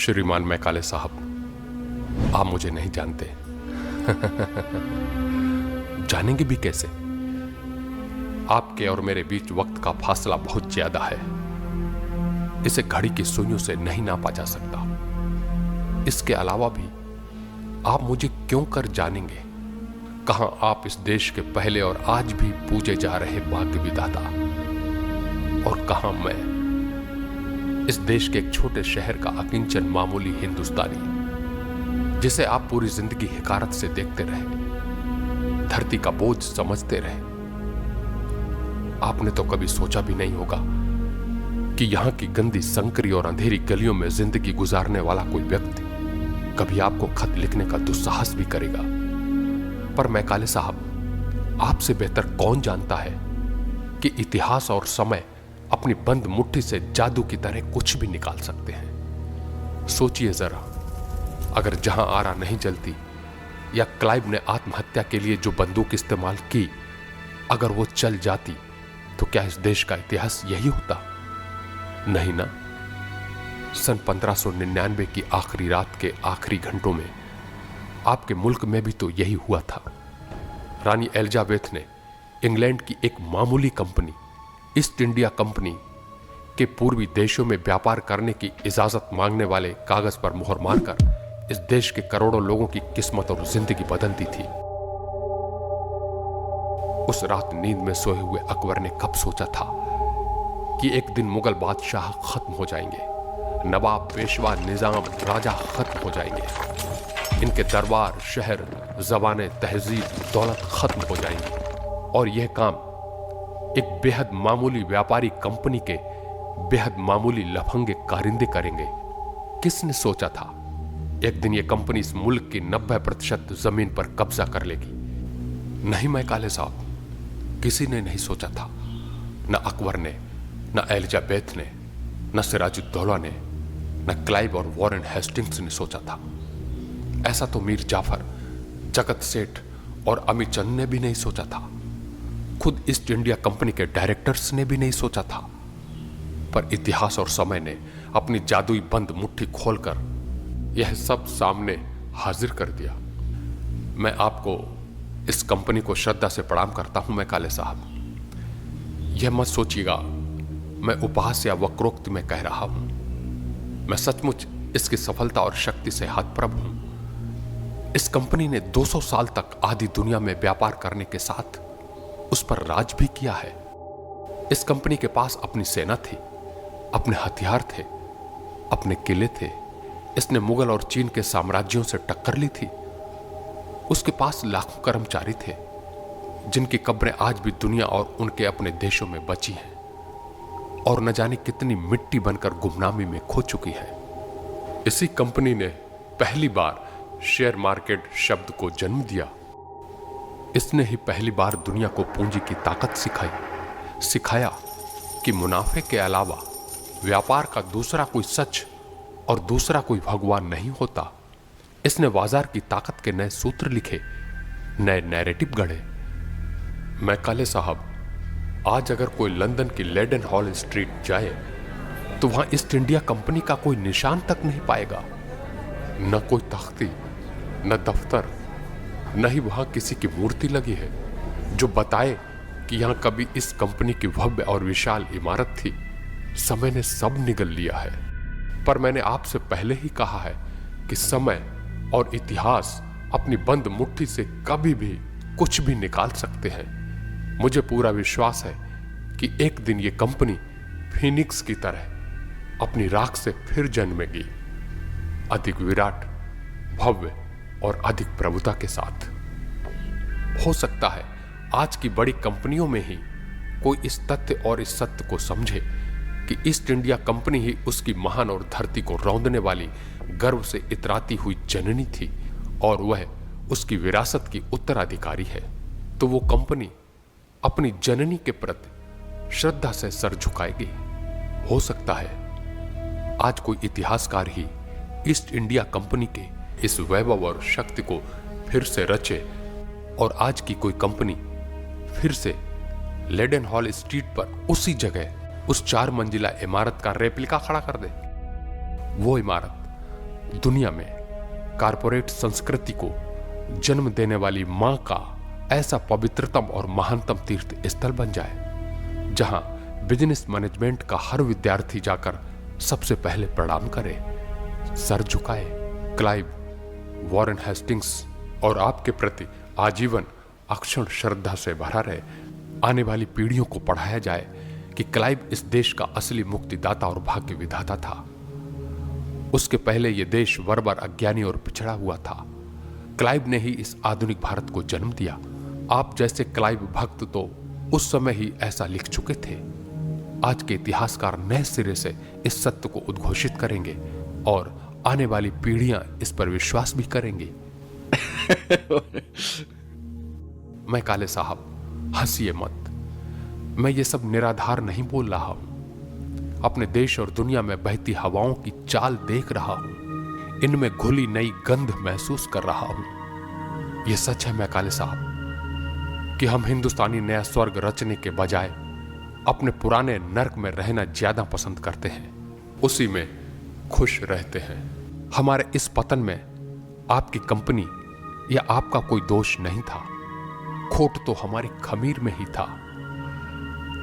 श्रीमान मैकाले साहब, आप मुझे नहीं जानते। जानेंगे भी कैसे? आपके और मेरे बीच वक्त का फासला बहुत ज्यादा है। इसे घड़ी की सुइयों से नहीं नापा जा सकता। इसके अलावा भी आप मुझे क्यों कर जानेंगे? कहां आप इस देश के पहले और आज भी पूजे जा रहे भाग्य विधाता, और कहां मैं इस देश के एक छोटे शहर का अकिंचन मामूली हिंदुस्तानी, जिसे आप पूरी जिंदगी हिकारत से देखते रहे, धरती का बोझ समझते रहे। आपने तो कभी सोचा भी नहीं होगा कि यहां की गंदी, संकरी और अंधेरी गलियों में जिंदगी गुजारने वाला कोई व्यक्ति कभी आपको खत लिखने का दुस्साहस भी करेगा। पर मैकाले साहब, आपसे बेहतर कौन जानता है कि इतिहास और समय अपनी बंद मुट्ठी से जादू की तरह कुछ भी निकाल सकते हैं। सोचिए जरा, अगर जहां आरा नहीं जलती या क्लाइव ने आत्महत्या के लिए जो बंदूक इस्तेमाल की, अगर वो चल जाती तो क्या इस देश का इतिहास यही होता? नहीं ना। सन 1599 की आखिरी रात के आखिरी घंटों में आपके मुल्क में भी तो यही हुआ था। रानी एलिजाबेथ ने इंग्लैंड की एक मामूली कंपनी, ईस्ट इंडिया कंपनी के पूर्वी देशों में व्यापार करने की इजाजत मांगने वाले कागज पर मुहर मारकर इस देश के करोड़ों लोगों की किस्मत और जिंदगी बदल दी थी। उस रात नींद में सोए हुए अकबर ने कब सोचा था कि एक दिन मुगल बादशाह खत्म हो जाएंगे, नवाब, पेशवा, निजाम, राजा खत्म हो जाएंगे, इनके दरबार, शहर, जबाने, तहजीब, दौलत खत्म हो जाएंगी, और यह काम एक बेहद मामूली व्यापारी कंपनी के बेहद मामूली लफंगे कारिंदे करेंगे। किसने सोचा था एक दिन यह कंपनी इस मुल्क की 90% जमीन पर कब्जा कर लेगी? नहीं मैकाले साहब, किसी ने नहीं सोचा था। न अकबर ने, न एलिजाबेथ ने, न सिराजुद्दौला ने, न क्लाइव और वॉरेन हेस्टिंग्स ने सोचा था। ऐसा तो मीर जाफर, जगत सेठ और अमीचंद ने भी नहीं सोचा था। खुद ईस्ट इंडिया कंपनी के डायरेक्टर्स ने भी नहीं सोचा था। पर इतिहास और समय ने अपनी जादुई बंद मुट्ठी खोलकर यह सब सामने हाजिर कर दिया। मैं आपको, इस कंपनी को श्रद्धा से प्रणाम करता हूं मैकाले साहब। यह मत सोचिएगा मैं उपहास या वक्रोक्ति में कह रहा हूं। मैं सचमुच इसकी सफलता और शक्ति से हतप्रभ हूं। इस कंपनी ने 200 साल तक आधी दुनिया में व्यापार करने के साथ उस पर राज भी किया है। इस कंपनी के पास अपनी सेना थी, अपने हथियार थे, अपने किले थे। इसने मुगल और चीन के साम्राज्यों से टक्कर ली थी। उसके पास लाखों कर्मचारी थे जिनकी कब्रें आज भी दुनिया और उनके अपने देशों में बची हैं और न जाने कितनी मिट्टी बनकर गुमनामी में खो चुकी है। इसी कंपनी ने पहली बार शेयर मार्केट शब्द को जन्म दिया। इसने ही पहली बार दुनिया को पूंजी की ताकत सिखाया कि मुनाफे के अलावा व्यापार का दूसरा कोई सच और दूसरा कोई भगवान नहीं होता। इसने बाजार की ताकत के नए सूत्र लिखे, नए नैरेटिव गढ़े। मैकाले साहब, आज अगर कोई लंदन की लेडन हॉल स्ट्रीट जाए तो वहां ईस्ट इंडिया कंपनी का कोई निशान तक नहीं पाएगा। न कोई तख्ती, न दफ्तर, न ही वहां किसी की मूर्ति लगी है जो बताए कि यहां कभी इस कंपनी की भव्य और विशाल इमारत थी। समय ने सब निगल लिया है। पर मैंने आपसे पहले ही कहा है कि समय और इतिहास अपनी बंद मुट्ठी से कभी भी कुछ भी निकाल सकते हैं। मुझे पूरा विश्वास है कि एक दिन ये कंपनी फीनिक्स की तरह अपनी राख से फिर जन्मेगी, अधिक विराट, भव्य और अधिक प्रभुता के साथ। हो सकता है आज की बड़ी कंपनियों में ही कोई इस तथ्य और इस सत्य को समझे कि ईस्ट इंडिया कंपनी ही उसकी महान और धरती को रौंदने वाली, गर्व से इतराती हुई जननी थी और वह उसकी विरासत की उत्तराधिकारी है। तो वो कंपनी अपनी जननी के प्रति श्रद्धा से सर झुकाएगी। हो सकता है आज कोई इतिहासकार ही ईस्ट इंडिया कंपनी के इस वैभव और शक्ति को फिर से रचे और आज की कोई कंपनी फिर से लेडन हॉल स्ट्रीट पर उसी जगह उस 4 मंजिला इमारत का रेप्लिका खड़ा कर दे। वो इमारत दुनिया में कारपोरेट संस्कृति को जन्म देने वाली मां का ऐसा पवित्रतम और महानतम तीर्थ स्थल बन जाए, जहां बिजनेस मैनेजमेंट का हर विद्यार्थी जाकर सबसे पहले प्रणाम करे, सर झुकाए। क्लाइव, वॉरेन हेस्टिंग्स और आपके प्रति आजीवन अक्षुण्ण श्रद्धा से भरा रहे। आने वाली पीढ़ियों को पढ़ाया जाए कि क्लाइव इस देश का असली मुक्तिदाता और भाग्य विधाता था। उसके पहले यह देश बर्बर, अज्ञानी और पिछड़ा हुआ था। क्लाइव ने ही इस आधुनिक भारत को जन्म दिया। आप जैसे क्लाइव भक्त तो उस समय ही ऐसा लिख चुके थे। आज के इतिहासकार नए सिरे से इस सत्य को उद्घोषित करेंगे और आने वाली पीढ़ियां इस पर विश्वास भी करेंगी। मैं काले साहब, हंसिए मत। मैं ये सब निराधार नहीं बोल रहा हूं। अपने देश और दुनिया में बहती हवाओं की चाल देख रहा हूं। इनमें घुली नई गंध महसूस कर रहा हूं। यह सच है मैं काले साहब कि हम हिंदुस्तानी नया स्वर्ग रचने के बजाय अपने पुराने नर्क में रहना ज्यादा पसंद करते हैं, उसी में खुश रहते हैं। हमारे इस पतन में आपकी कंपनी या आपका कोई दोष नहीं था। खोट तो हमारी खमीर में ही था,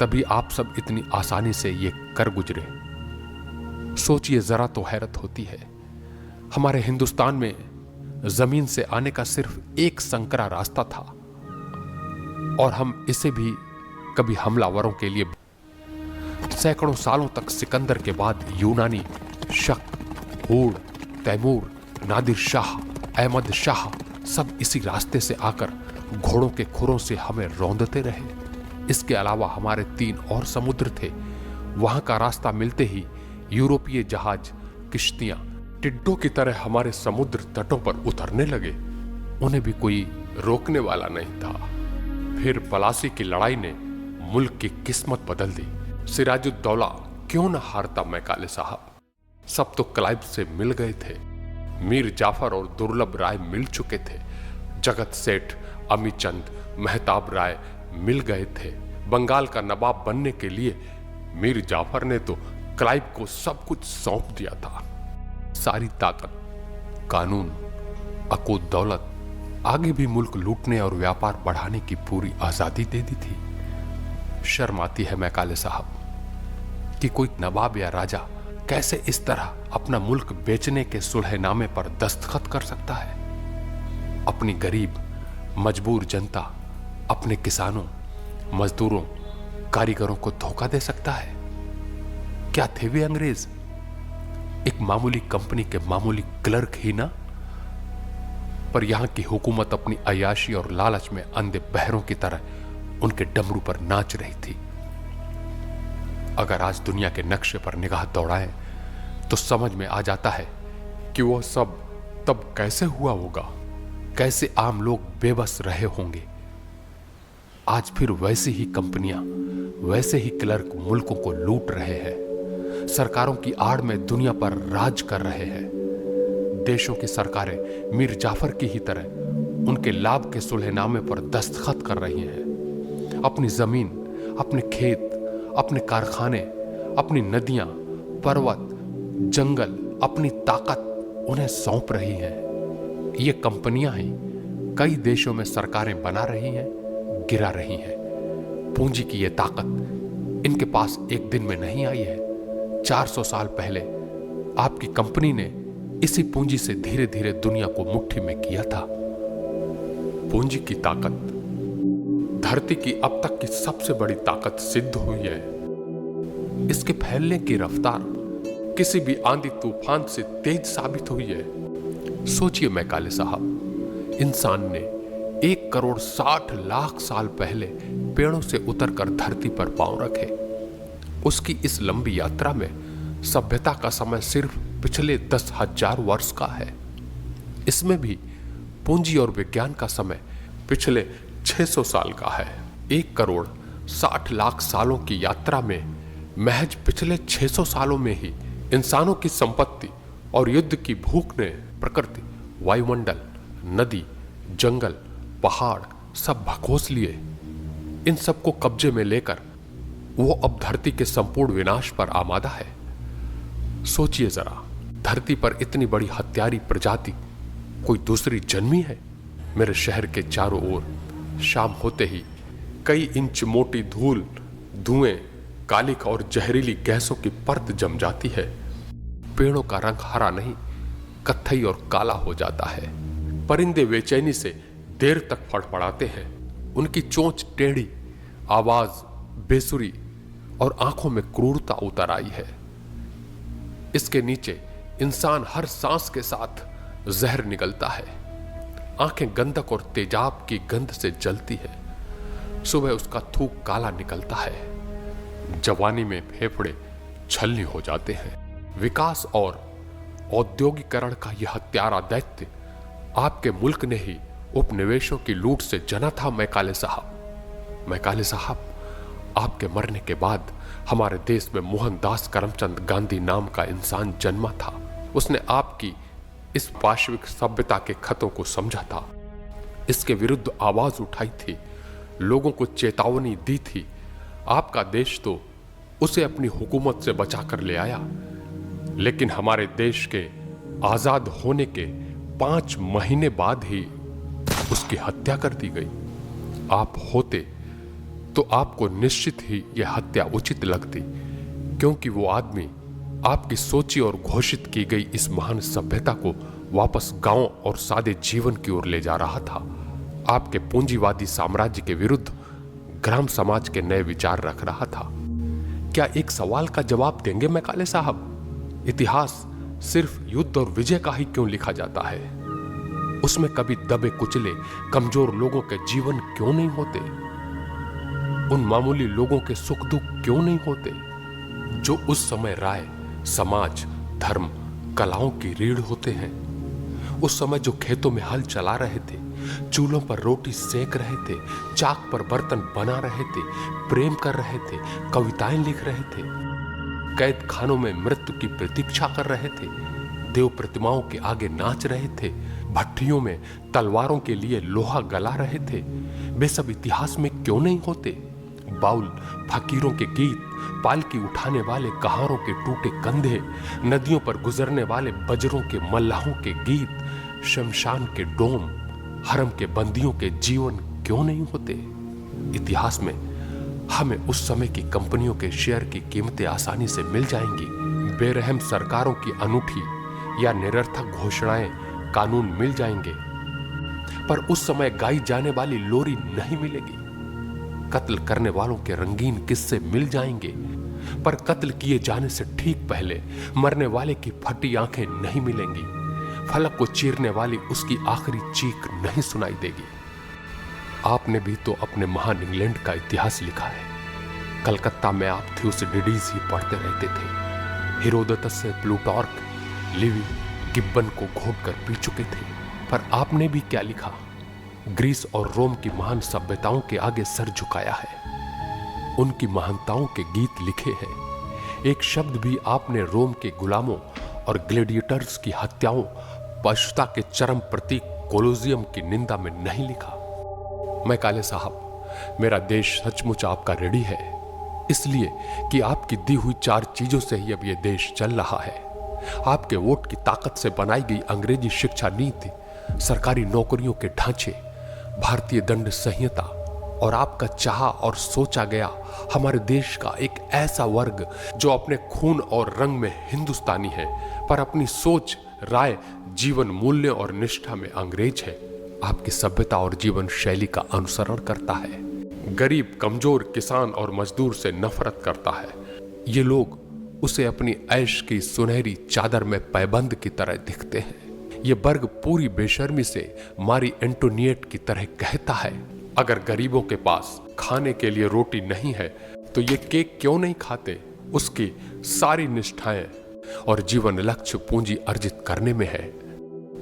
तभी आप सब इतनी आसानी से ये कर गुजरे। सोचिए जरा तो हैरत होती है। हमारे हिंदुस्तान में जमीन से आने का सिर्फ एक संकरा रास्ता था और हम इसे भी कभी हमलावरों के लिए सैकड़ों सालों तक सिकंदर के बाद यूनानी, शक, हूड़, तैमूर, नादिर शाह, अहमद शाह सब इसी रास्ते से आकर घोड़ों के खुरों से हमें रौंदते रहे। इसके अलावा हमारे 3 और समुद्र थे। वहां का रास्ता मिलते ही यूरोपीय जहाज, किश्तियां टिड्डों की तरह हमारे समुद्र तटों पर उतरने लगे। उन्हें भी कोई रोकने वाला नहीं था। फिर पलासी की लड़ाई ने मुल्क की किस्मत बदल दी। सिराजुद्दौला क्यों न हारता मैं काले साहब। सब तो क्लाइव से मिल गए थे। मीर जाफर और दुर्लभ राय मिल चुके थे। जगत सेठ, अमीचंद, मेहताब राय मिल गए थे। बंगाल का नवाब बनने के लिए मीर जाफर ने तो क्लाइव को सब कुछ सौंप दिया था। सारी ताकत, कानून, अकूत दौलत, आगे भी मुल्क लूटने और व्यापार बढ़ाने की पूरी आजादी दे दी थी। शर्म आती है मैं काले साहब कि कोई नवाब या राजा कैसे इस तरह अपना मुल्क बेचने के सुलहनामे पर दस्तखत कर सकता है। अपनी गरीब मजबूर जनता, अपने किसानों, मजदूरों, कारीगरों को धोखा दे सकता है। क्या थे वे अंग्रेज? एक मामूली कंपनी के मामूली क्लर्क ही ना। पर यहां की हुकूमत अपनी अयाशी और लालच में अंधे बहरों की तरह उनके डमरू पर नाच रही थी। अगर आज दुनिया के नक्शे पर निगाह दौड़ाएं तो समझ में आ जाता है कि वह सब तब कैसे हुआ होगा, कैसे आम लोग बेबस रहे होंगे। आज फिर वैसी ही कंपनियां, वैसे ही क्लर्क मुल्कों को लूट रहे हैं, सरकारों की आड़ में दुनिया पर राज कर रहे हैं। देशों की सरकारें मीर जाफर की ही तरह उनके लाभ के सुलहनामे पर दस्तखत कर रही हैं। अपनी जमीन, अपने खेत, अपने कारखाने, अपनी नदियां, पर्वत, जंगल, अपनी ताकत उन्हें सौंप रही हैं। ये कंपनियां ही कई देशों में सरकारें बना रही हैं, गिरा रही हैं। पूंजी की ये ताकत इनके पास एक दिन में नहीं आई है। 400 साल पहले आपकी कंपनी ने इसी पूंजी से धीरे धीरे दुनिया को मुट्ठी में किया था। पूंजी की ताकत धरती की अब तक की सबसे बड़ी ताकत सिद्ध हुई है। इसके फैलने की रफ्तार किसी भी आंधी तूफान से तेज साबित हुई है। सोचिए मैं काले साहब, इंसान ने 1,60,00,000 साल पहले पेड़ों से उतरकर धरती पर पांव रखे। उसकी इस लंबी यात्रा में सभ्यता का समय सिर्फ पिछले 10,000 वर्ष का है। इसमें भी पूंजी और विज्ञान का समय पिछले 600 साल का है। 1,60,00,000 सालों की यात्रा में महज पिछले 600 सालों में ही इंसानों की संपत्ति और युद्ध की भूख ने प्रकृति, वायुमंडल, नदी, जंगल, पहाड़ सब भकोस लिए। इन सबको कब्जे में लेकर वो अब धरती के संपूर्ण विनाश पर आमादा है। सोचिए जरा, धरती पर इतनी बड़ी हत्यारी प्रजाति कोई दूसरी जन्मी है? मेरे शहर के चारों ओर शाम होते ही कई इंच मोटी धूल, धुएं, कालिक और जहरीली गैसों की परत जम जाती है। पेड़ों का रंग हरा नहीं, कत्थई और काला हो जाता है। परिंदे बेचैनी से देर तक फड़फड़ाते हैं। उनकी चोंच टेढ़ी, आवाज बेसुरी और आंखों में क्रूरता उतर आई है। इसके नीचे इंसान हर सांस के साथ जहर निकलता है। आंखें गंधक और तेजाब की गंध से जलती है। सुबह उसका थूक काला निकलता है। जवानी में फेफड़े छलनी हो जाते हैं। विकास और औद्योगिकरण का यह हत्यारा दैत्य आपके मुल्क ने ही उपनिवेशों की लूट से जना था। मैकाले साहब, आपके मरने के बाद हमारे देश में मोहनदास करमचंद गांधी नाम का इंसान जन्मा था। उसने आपकी इस पाशविक सभ्यता के खतों को समझा था, इसके विरुद्ध आवाज उठाई थी, लोगों को चेतावनी दी थी। आपका देश तो उसे अपनी हुकूमत से बचा कर ले आया, लेकिन हमारे देश के आजाद होने के 5 महीने बाद ही उसकी हत्या कर दी गई। आप होते तो आपको निश्चित ही यह हत्या उचित लगती, क्योंकि वो आदमी आपकी सोची और घोषित की गई इस महान सभ्यता को वापस गांव और सादे जीवन की ओर ले जा रहा था। आपके पूंजीवादी साम्राज्य के विरुद्ध ग्राम समाज के नए विचार रख रहा था। क्या एक सवाल का जवाब देंगे मैकाले साहब? इतिहास सिर्फ युद्ध और विजय का ही क्यों लिखा जाता है? उसमें कभी दबे कुचले कमजोर लोगों के जीवन क्यों नहीं होते? उन मामूली लोगों के सुख दुख क्यों नहीं होते जो उस समय राय, समाज, धर्म, कलाओं की रीढ़ होते हैं? उस समय जो खेतों में हल चला रहे थे, चूल्हों पर रोटी सेक रहे थे, चाक पर बर्तन बना रहे थे, प्रेम कर रहे थे, कविताएं लिख रहे थे, कैद खानों में मृत्यु की प्रतीक्षा कर रहे थे, देव प्रतिमाओं के आगे नाच रहे थे, भट्टियों में तलवारों के लिए लोहा गला रहे थे, वे सब इतिहास में क्यों नहीं होते? बाउल फकीरों के गीत, पालकी उठाने वाले कहारों के टूटे कंधे, नदियों पर गुजरने वाले बजरों के मल्लाहों के गीत, शमशान के डोम, हरम के बंदियों के जीवन क्यों नहीं होते? इतिहास में हमें उस समय की कंपनियों के शेयर की कीमतें आसानी से मिल जाएंगी। बेरहम सरकारों की अनूठी या निरर्थक घोषणाएं, कानून मिल जाएंगे, पर उस समय गाई जाने वाली लोरी नहीं मिलेगी। कत्ल करने वालों के रंगीन किस्से मिल जाएंगे, पर कत्ल किए जाने से ठीक पहले मरने वाले की फटी आंखें नहीं मिलेंगी। फलक को चीरने वाली उसकी आखिरी चीख नहीं सुनाई देगी। आपने भी तो अपने महान इंग्लैंड का इतिहास लिखा है। कलकत्ता में आप थ्यूसिडिडीज ही पढ़ते रहते थे। हेरोदोतस से प्लूटार्क, लिवी, गिब्बन को घोंट कर पी चुके थे, पर आपने भी क्या लिखा? ग्रीस और रोम की महान सभ्यताओं के आगे सर झुकाया है, उनकी महानताओं के गीत लिखे हैं। एक शब्द भी आपने रोम के गुलामों और ग्लेडिएटर्स की हत्याओं, पशुता के चरम प्रतीक कोलोजियम की निंदा में नहीं लिखा। मैकाले साहब, मेरा देश सचमुच आपका ऋणी है, इसलिए कि आपकी दी हुई 4 चीजों से ही अब यह देश चल रहा है। आपके वोट की ताकत से बनाई गई अंग्रेजी शिक्षा नीति, सरकारी नौकरियों के ढांचे, भारतीय दंड संहिता और आपका चाहा और सोचा गया हमारे देश का एक ऐसा वर्ग जो अपने खून और रंग में हिंदुस्तानी है, पर अपनी सोच, राय, जीवन मूल्य और निष्ठा में अंग्रेज है, आपकी सभ्यता और जीवन शैली का अनुसरण करता है। गरीब, कमजोर, किसान और मजदूर से नफरत करता है। ये लोग उसे अपनी ऐश की सुनहरी चादर में पैबंद की तरह दिखते हैं। ये वर्ग पूरी बेशर्मी से मारी एंटोनिएट की तरह कहता है, अगर गरीबों के पास खाने के लिए रोटी नहीं है तो ये केक क्यों नहीं खाते? उसकी सारी निष्ठाएं और जीवन लक्ष्य पूंजी अर्जित करने में है।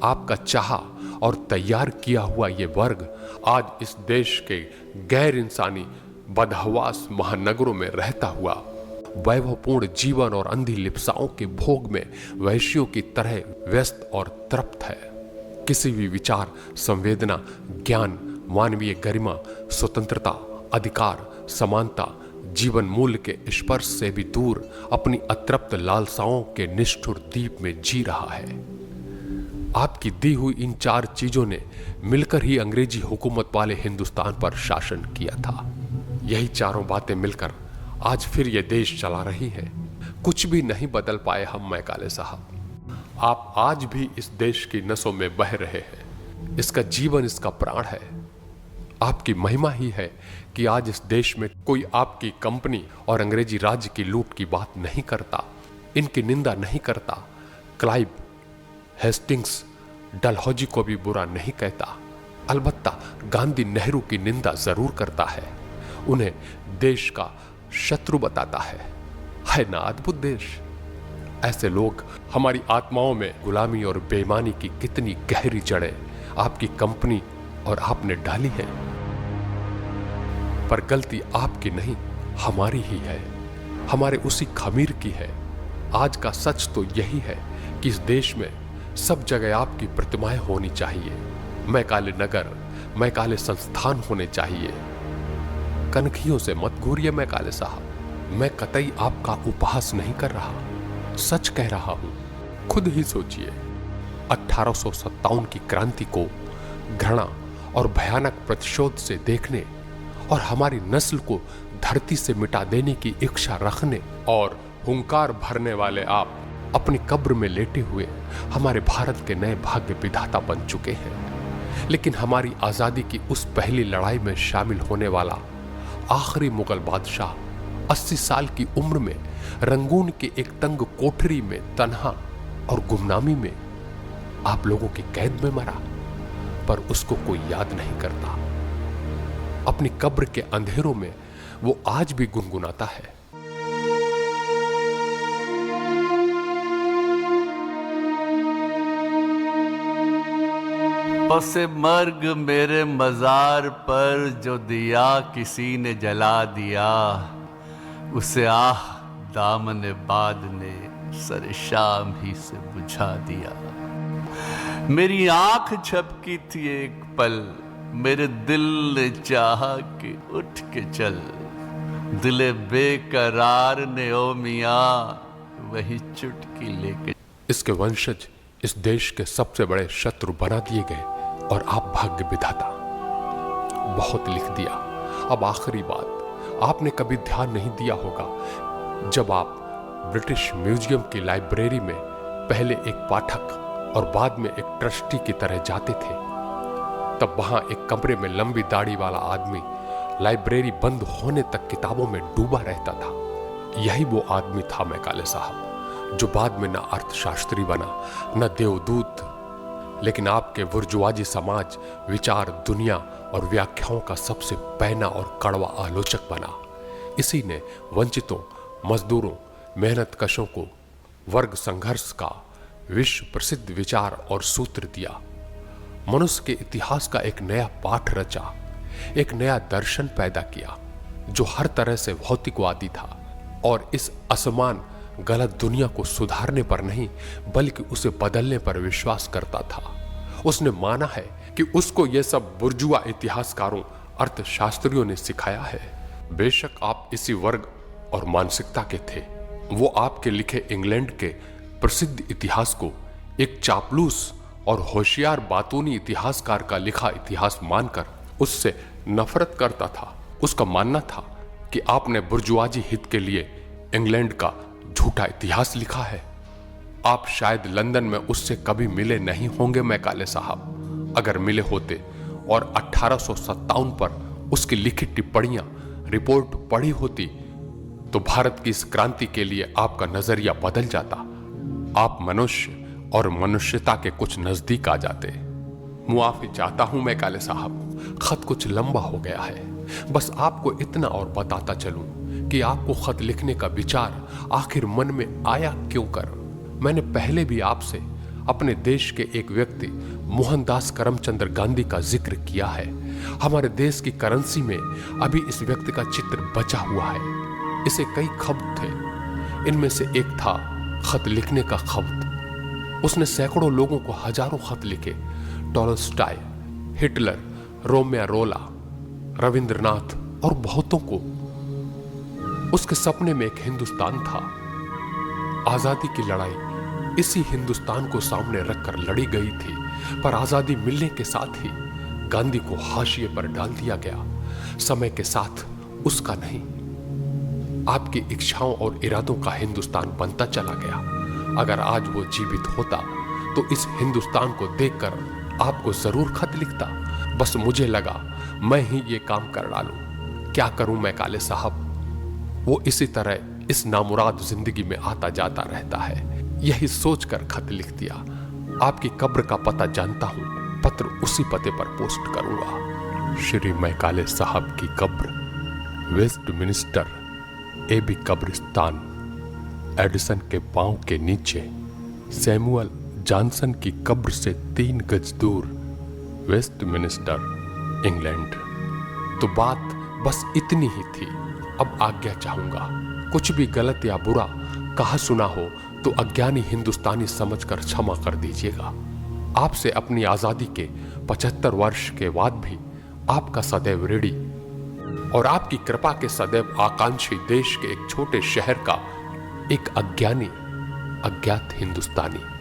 आपका चाहा और तैयार किया हुआ ये वर्ग आज इस देश के गैर इंसानी बदहवास महानगरों में रहता हुआ वैभवपूर्ण जीवन और अंधी लिप्साओं के भोग में वैश्यों की तरह व्यस्त और तृप्त है। किसी भी विचार, संवेदना, ज्ञान, मानवीय गरिमा, स्वतंत्रता, अधिकार, समानता, जीवन मूल्य के स्पर्श से भी दूर अपनी अतृप्त लालसाओं के निष्ठुर दीप में जी रहा है। आपकी दी हुई इन 4 चीजों ने मिलकर ही अंग्रेजी हुकूमत वाले हिंदुस्तान पर शासन किया था। यही चारों बातें मिलकर आज फिर यह देश चला रही है। कुछ भी नहीं बदल पाए हम मैकाले साहब। आप आज भी इस देश की नसों में बह रहे हैं। इसका जीवन, इसका प्राण है। आपकी महिमा ही है कि आज इस देश में कोई आपकी कंपनी और अंग्रेजी राज्य की लूट की बात नहीं करता, इनकी निंदा नहीं करता। क्लाइव, हेस्टिंग्स, डलहौजी को भी बुरा नहीं कहता। अलबत्ता गांधी, नेहरू की निंदा जरूर करता है, उन्हें देश का शत्रु बताता है ना अद्भुत देश। ऐसे लोग हमारी आत्माओं में गुलामी और बेईमानी की कितनी गहरी जड़ें आपकी कंपनी और आपने डाली है। पर गलती आपकी नहीं, हमारी ही है, हमारे उसी खमीर की है। आज का सच तो यही है कि इस देश में सब जगह आपकी प्रतिमाएं होनी चाहिए। मैकाले नगर, मैकाले संस्थान होने चाहिए। कनखियों से मत घूरिए मैकाले साहब, मैं कतई आपका उपहास नहीं कर रहा, सच कह रहा हूं। खुद ही सोचिए, 1857 की क्रांति को घृणा और भयानक प्रतिशोध से देखने और हमारी नस्ल को धरती से मिटा देने की इच्छा रखने और हुंकार भरने वाले आप अपनी कब्र में लेटे हुए हमारे भारत के नए भाग्य विधाता बन चुके हैं। लेकिन हमारी आजादी की उस पहली लड़ाई में शामिल होने वाला आखिरी मुगल बादशाह 80 साल की उम्र में रंगून के एक तंग कोठरी में तन्हा और गुमनामी में आप लोगों की कैद में मरा, पर उसको कोई याद नहीं करता। अपनी कब्र के अंधेरों में वो आज भी गुनगुनाता है। पसे मर्ग मेरे मजार पर जो दिया किसी ने जला दिया, उसे आह दामन बाद ने सर शाम ही से बुझा दिया। मेरी आंख झपकी थी एक पल, मेरे दिल ने चाहा कि उठ के चल। दिले बेकरार ने ओ मियां वही चुटकी लेके। इसके वंशज इस देश के सबसे बड़े शत्रु बना दिए गए और आप भाग्य विधाता। बहुत लिख दिया। अब आखिरी बात, आपने कभी ध्यान नहीं दिया होगा, जब आप ब्रिटिश म्यूजियम की लाइब्रेरी में पहले एक पाठक और बाद में एक ट्रस्टी की तरह जाते थे, तब वहां एक कमरे में लंबी दाढ़ी वाला आदमी लाइब्रेरी बंद होने तक किताबों में डूबा रहता था। यही वो आदमी था मैकाले साहब, जो बाद में न अर्थशास्त्री बना न देवदूत, लेकिन आपके बुर्जुआजी समाज, विचार, दुनिया और व्याख्याओं का सबसे पैना और कड़वा आलोचक बना। इसी ने वंचितों, मजदूरों, मेहनतकशों को वर्ग संघर्ष का विश्व प्रसिद्ध विचार और सूत्र दिया। मनुष्य के इतिहास का एक नया पाठ रचा, एक नया दर्शन पैदा किया जो हर तरह से भौतिकवादी था और इस असमान गलत दुनिया को सुधारने पर नहीं बल्कि उसे बदलने पर विश्वास करता था। उसने माना है कि उसको यह सब बुर्जुआ इतिहासकारों, अर्थशास्त्रियों ने सिखाया है। बेशक आप इसी वर्ग और मानसिकता के थे। वो आपके लिखे इंग्लैंड के प्रसिद्ध इतिहास को एक चापलूस और होशियार बातूनी इतिहासकार का लिखा इतिहास मानकर उससे नफरत करता था। उसका मानना था कि आपने बुर्जुआजी हित के लिए इंग्लैंड का झूठा इतिहास लिखा है। आप शायद लंदन में उससे कभी मिले नहीं होंगे मैकाले साहब। अगर मिले होते और 1857 पर उसकी लिखी टिप्पणियां, रिपोर्ट पढ़ी होती तो भारत की इस क्रांति के लिए आपका नजरिया बदल जाता। आप मनुष्य और मनुष्यता के कुछ नजदीक आ जाते। मुआफी चाहता हूं मैकाले साहब, खत कुछ लंबा हो गया है। बस आपको इतना और बताता चलूं कि आपको खत लिखने का विचार आखिर मन में आया क्यों कर। मैंने पहले भी आपसे अपने देश के एक व्यक्ति मोहनदास करमचंद गांधी का जिक्र किया है। हमारे देश की करेंसी में अभी इस व्यक्ति का चित्र बचा हुआ है। इसे कई खब्त थे, इनमें से एक था खत लिखने का खब्त। उसने सैकड़ों लोगों को हजारों खत लिखे। टॉलस्टॉय, हिटलर, रोमियो रोला, रविंद्रनाथ और बहुतों को। उसके सपने में एक हिंदुस्तान था। आजादी की लड़ाई इसी हिंदुस्तान को सामने रखकर लड़ी गई थी, पर आजादी मिलने के साथ ही गांधी को हाशिए पर डाल दिया गया। समय के साथ उसका नहीं, आपकी इच्छाओं और इरादों का हिंदुस्तान बनता चला गया। अगर आज वो जीवित होता तो इस हिंदुस्तान को देखकर आपको जरूर खत लिखता। बस मुझे लगा मैं ही ये काम कर डालूं। क्या करूं मैं काले साहब। वो इसी तरह इस नामुराद जिंदगी में आता जाता रहता है। यही सोचकर खत लिख दिया। आपकी कब्र का पता जानता हूं, पत्र उसी पते पर पोस्ट करूंगा। श्री मैकाले साहब की कब्र वेस्ट मिनिस्टर एबी कब्रिस्तान, एडिसन के पांव के नीचे। सैमुअल जॉनसन की कब्र से 3 गज दूर, वेस्ट मिनिस्टर, इंग्लैंड। तो बात बस इतनी ही थी। अब आज्ञा चाहूंगा। कुछ भी गलत या बुरा कहा सुना हो तो अज्ञानी हिंदुस्तानी समझकर क्षमा कर दीजिएगा। आपसे अपनी आजादी के 75 वर्ष के बाद भी आपका सदैव ऋणी और आपकी कृपा के सदैव आकांक्षी देश के एक छोटे शहर का एक अज्ञानी अज्ञात हिंदुस्तानी।